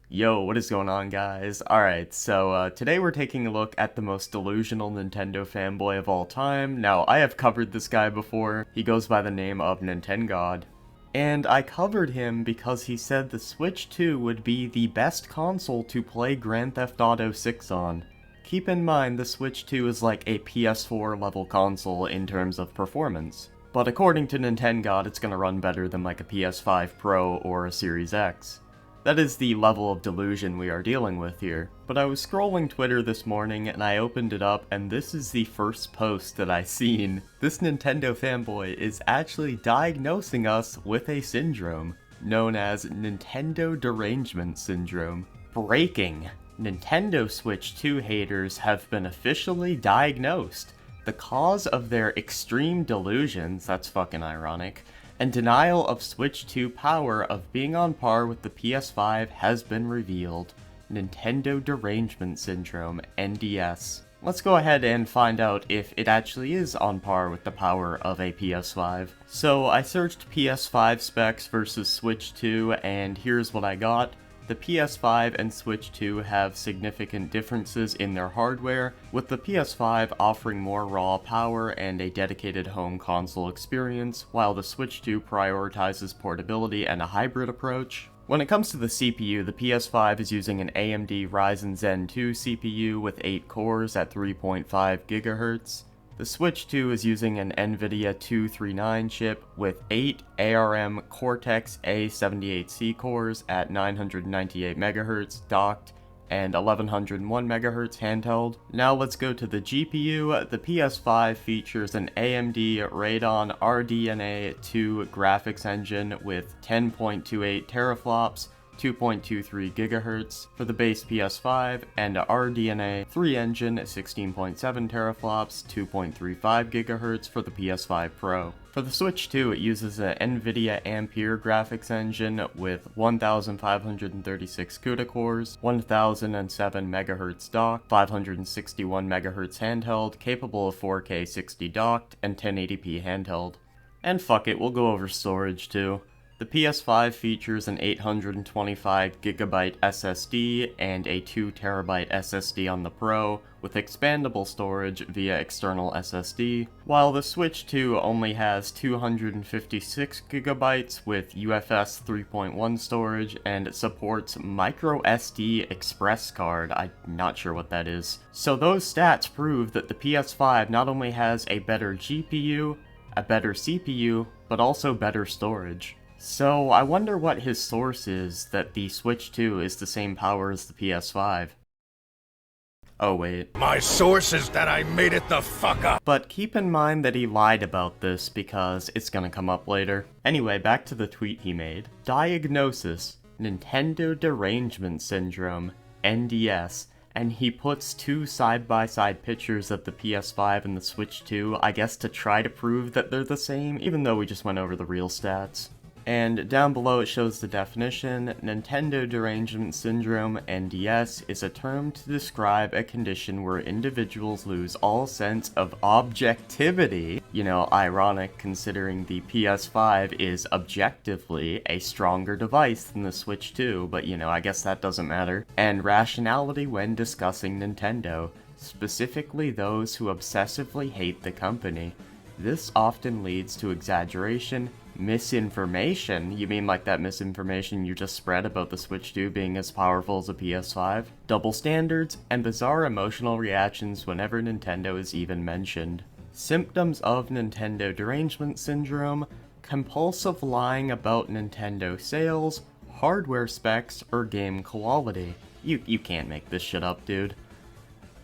Yo, what is going on, guys? Alright, so today we're taking a look at the most delusional Nintendo fanboy of all time. Now, I have covered this guy before. He goes by the name of Nintengod. And I covered him because he said the Switch 2 would be the best console to play Grand Theft Auto 6 on. Keep in mind, the Switch 2 is like a PS4 level console in terms of performance. But according to Nintengod, it's gonna run better than like a PS5 Pro or a Series X. That is the level of delusion we are dealing with here. But I was scrolling Twitter this morning and I opened it up and this is the first post that I seen. This Nintendo fanboy is actually diagnosing us with a syndrome known as Nintendo Derangement Syndrome. Breaking! Nintendo Switch 2 haters have been officially diagnosed. The cause of their extreme delusions, that's fucking ironic, and denial of Switch 2 power of being on par with the PS5 has been revealed. Nintendo Derangement Syndrome, NDS. Let's go ahead and find out if it actually is on par with the power of a PS5. So I searched PS5 specs versus Switch 2 and here's what I got. The PS5 and Switch 2 have significant differences in their hardware, with the PS5 offering more raw power and a dedicated home console experience, while the Switch 2 prioritizes portability and a hybrid approach. When it comes to the CPU, the PS5 is using an AMD Ryzen Zen 2 CPU with 8 cores at 3.5 GHz. The Switch 2 is using an NVIDIA 239 chip with 8 ARM Cortex-A78C cores at 998 MHz docked and 1101 MHz handheld. Now let's go to the GPU. The PS5 features an AMD Radeon RDNA 2 graphics engine with 10.28 teraflops, 2.23 GHz for the base PS5, and a RDNA 3 engine, 16.7 teraflops, 2.35 GHz for the PS5 Pro. For the Switch 2, it uses an NVIDIA Ampere graphics engine with 1536 CUDA cores, 1007 MHz docked, 561 MHz handheld, capable of 4K 60 docked, and 1080p handheld. And fuck it, we'll go over storage too. The PS5 features an 825GB SSD and a 2TB SSD on the Pro, with expandable storage via external SSD, while the Switch 2 only has 256GB with UFS 3.1 storage and supports microSD express card. I'm not sure what that is. So those stats prove that the PS5 not only has a better GPU, a better CPU, but also better storage. So, I wonder what his source is that the Switch 2 is the same power as the PS5. Oh wait. My source is that I made it the fuck up! But keep in mind that he lied about this because it's gonna come up later. Anyway, back to the tweet he made. Diagnosis: Nintendo Derangement Syndrome, NDS. And he puts two side-by-side pictures of the PS5 and the Switch 2, I guess to try to prove that they're the same, even though we just went over the real stats. And down below it shows the definition. Nintendo Derangement Syndrome, NDS, is a term to describe a condition where individuals lose all sense of objectivity. You know, ironic considering the PS5 is objectively a stronger device than the Switch 2, but you know, I guess that doesn't matter. And rationality when discussing Nintendo, specifically those who obsessively hate the company. This often leads to exaggeration, misinformation. You mean like that misinformation you just spread about the Switch 2 being as powerful as a PS5? Double standards, and bizarre emotional reactions whenever Nintendo is even mentioned. Symptoms of Nintendo Derangement Syndrome: compulsive lying about Nintendo sales, hardware specs, or game quality. You can't make this shit up, dude.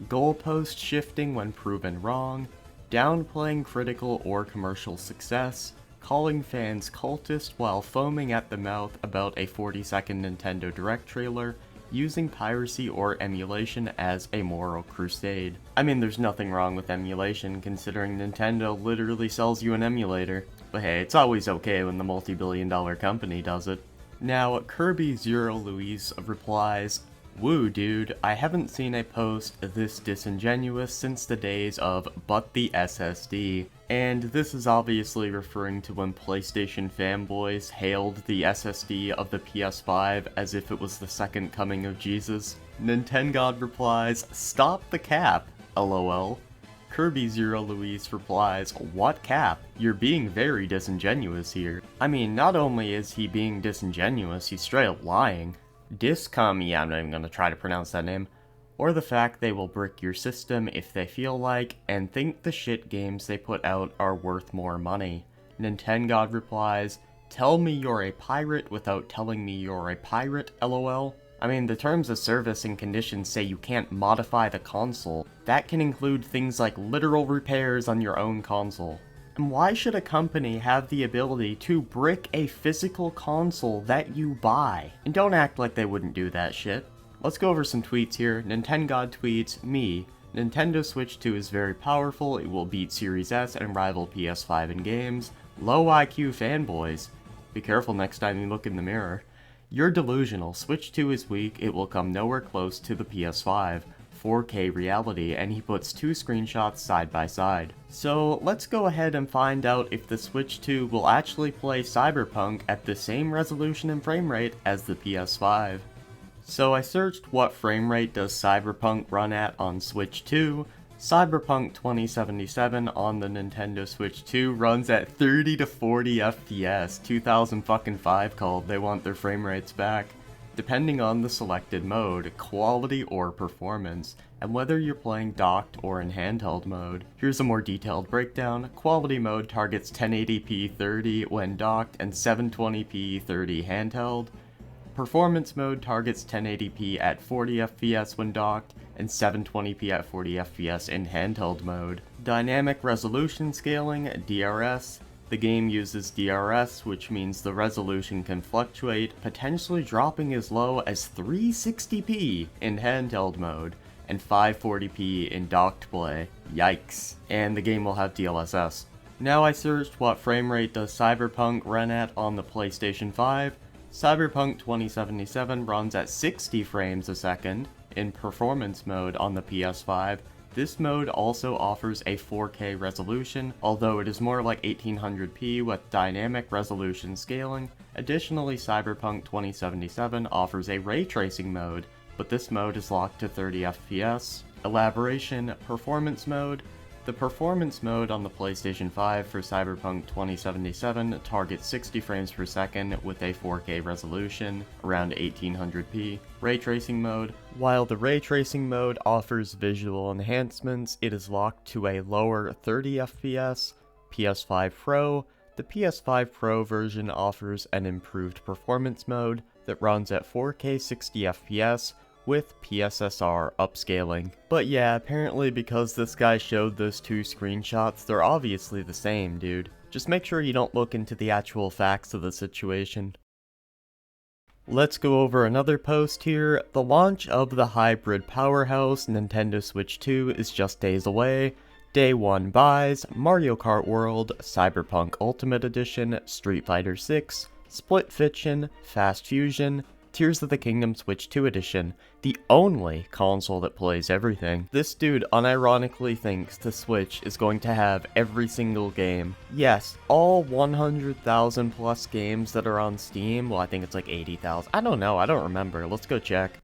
Goalpost shifting when proven wrong, downplaying critical or commercial success, calling fans cultist while foaming at the mouth about a 40-second Nintendo Direct trailer, using piracy or emulation as a moral crusade. I mean, there's nothing wrong with emulation considering Nintendo literally sells you an emulator. But hey, it's always okay when the multi-billion-dollar company does it. Now, Kirby Zero Louise replies, Woo, dude, I haven't seen a post this disingenuous since the days of "but the SSD." And this is obviously referring to when PlayStation fanboys hailed the SSD of the PS5 as if it was the second coming of Jesus. Nintengod replies, "Stop the cap, lol." Kirby Zero Luis replies, "What cap? You're being very disingenuous here." I mean, not only is he being disingenuous, he's straight up lying. Discom, yeah, I'm not even gonna try to pronounce that name. Or the fact they will brick your system if they feel like, and think the shit games they put out are worth more money. Nintengod replies, "Tell me you're a pirate without telling me you're a pirate, lol." I mean, the terms of service and conditions say you can't modify the console. That can include things like literal repairs on your own console. And why should a company have the ability to brick a physical console that you buy? And don't act like they wouldn't do that shit. Let's go over some tweets here. Nintengod tweets, me, Nintendo Switch 2 is very powerful, it will beat Series S and rival PS5 in games. Low IQ fanboys. Be careful next time you look in the mirror. You're delusional, Switch 2 is weak, it will come nowhere close to the PS5. 4K reality, and he puts two screenshots side by side. So let's go ahead and find out if the Switch 2 will actually play Cyberpunk at the same resolution and frame rate as the PS5. So I searched what frame rate does Cyberpunk run at on Switch 2. Cyberpunk 2077 on the Nintendo Switch 2 runs at 30 to 40 FPS. 2005 called, they want their frame rates back. Depending on the selected mode, quality or performance, and whether you're playing docked or in handheld mode. Here's a more detailed breakdown. Quality mode targets 1080p 30 when docked and 720p 30 handheld. Performance mode targets 1080p at 40 FPS when docked and 720p at 40 FPS in handheld mode. Dynamic resolution scaling, DRS. The game uses DRS, which means the resolution can fluctuate, potentially dropping as low as 360p in handheld mode, and 540p in docked play. Yikes. And the game will have DLSS. Now I searched what frame rate does Cyberpunk run at on the PlayStation 5. Cyberpunk 2077 runs at 60 frames a second in performance mode on the PS5. This mode also offers a 4K resolution, although it is more like 1800p with dynamic resolution scaling. Additionally, Cyberpunk 2077 offers a ray tracing mode, but this mode is locked to 30 FPS. Elaboration, performance mode. The performance mode on the PlayStation 5 for Cyberpunk 2077 targets 60 frames per second with a 4K resolution, around 1800p. Ray tracing mode. While the ray tracing mode offers visual enhancements, it is locked to a lower 30 FPS. PS5 Pro. The PS5 Pro version offers an improved performance mode that runs at 4K 60 FPS, with PSSR upscaling. But yeah, apparently because this guy showed those two screenshots, they're obviously the same, dude. Just make sure you don't look into the actual facts of the situation. Let's go over another post here. The launch of the hybrid powerhouse Nintendo Switch 2 is just days away. Day 1 buys, Mario Kart World, Cyberpunk Ultimate Edition, Street Fighter 6, Split Fiction, Fast Fusion, Tears of the Kingdom Switch 2 Edition, the only console that plays everything. This dude unironically thinks the Switch is going to have every single game. Yes, all 100,000 plus games that are on Steam. Well, I think it's like 80,000. I don't know, I don't remember. Let's go check.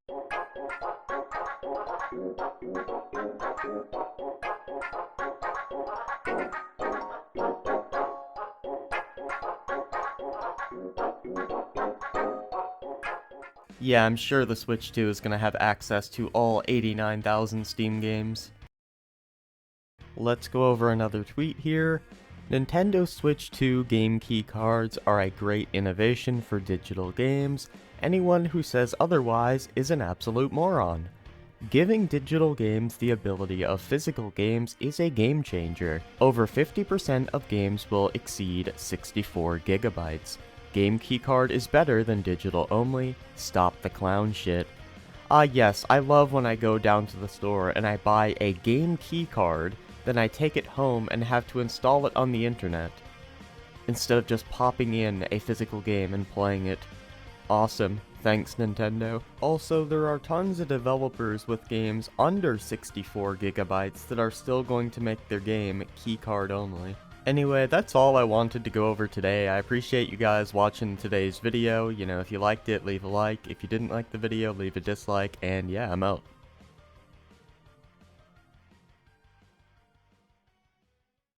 Yeah, I'm sure the Switch 2 is going to have access to all 89,000 Steam games. Let's go over another tweet here. Nintendo Switch 2 game key cards are a great innovation for digital games. Anyone who says otherwise is an absolute moron. Giving digital games the ability of physical games is a game changer. Over 50% of games will exceed 64 gigabytes. Game keycard is better than digital only. Stop the clown shit. Yes, I love when I go down to the store and I buy a game keycard, then I take it home and have to install it on the internet, instead of just popping in a physical game and playing it. Awesome. Thanks, Nintendo. Also, there are tons of developers with games under 64 gigabytes that are still going to make their game keycard only. Anyway, that's all I wanted to go over today. I appreciate you guys watching today's video. You know, if you liked it, leave a like. If you didn't like the video, leave a dislike. And yeah, I'm out.